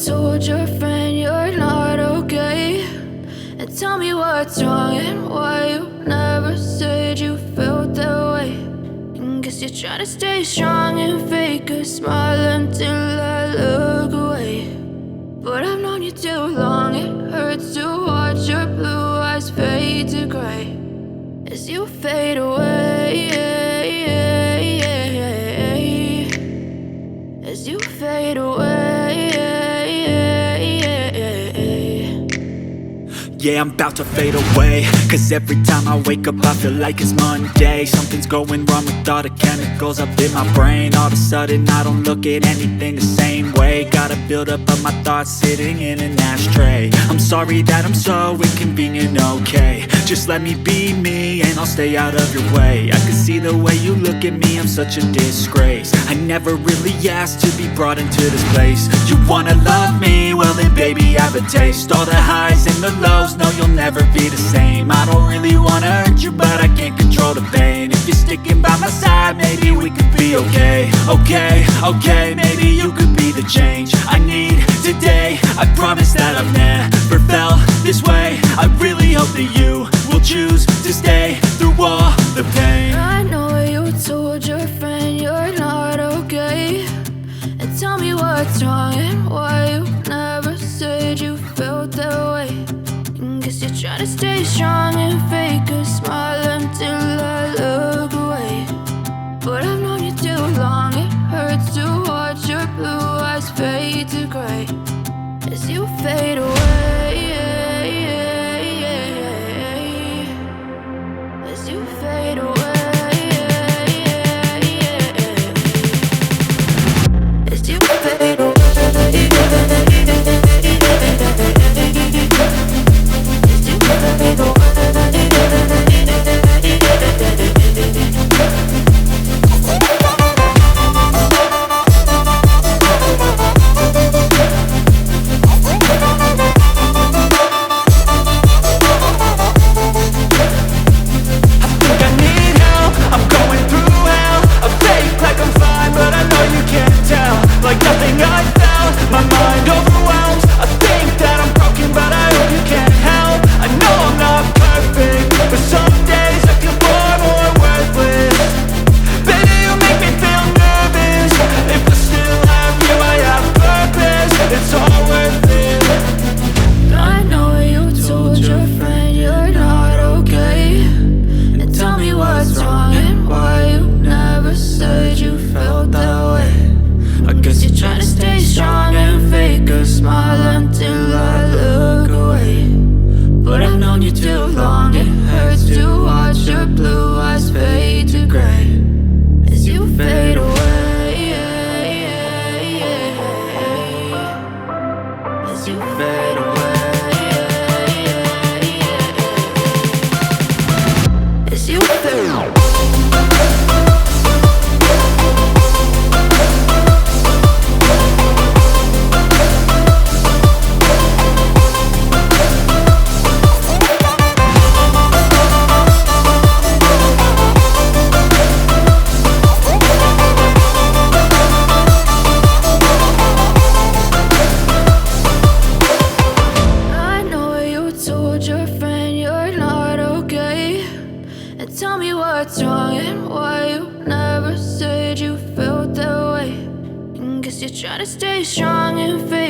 told your friend you're not okay, and tell me what's wrong and why you never said you felt that way. And guess you're trying to stay strong and fake a smile until I look away. But I've known you too long, it hurts to watch your blue eyes fade to gray as you fade away, as you fade away. Yeah, I'm about to fade away, cause every time I wake up I feel like it's Monday. Something's going wrong with all the chemicals up in my brain. All of a sudden I don't look at anything the same way. Gotta build up of my thoughts sitting in an ashtray. I'm sorry that I'm so inconvenient, okay. Just let me be me and I'll stay out of your way. I can see the way you look at me, I'm such a disgrace. I never really asked to be brought into this place. You wanna love me? Well then baby I have a taste. All the highs and the lows, no you'll never be the same. I don't really wanna hurt you but I can't control the pain. If you're sticking by my side maybe we could be okay. Okay, maybe you could be the change I need today. I promise that I've never felt this way. I really hope that you will choose to stay through all the pain. I know you told your friend you're not okay, and tell me what's wrong and why you never said you felt that way. And guess you're trying to stay strong and fake a smile until I look away. But I've known you too long, it hurts to watch your blue eyes fade to gray as you fade away, as you fade away, as you fade away. Tell me what's wrong and why you never said you felt that way. And guess you're trying to stay strong and fake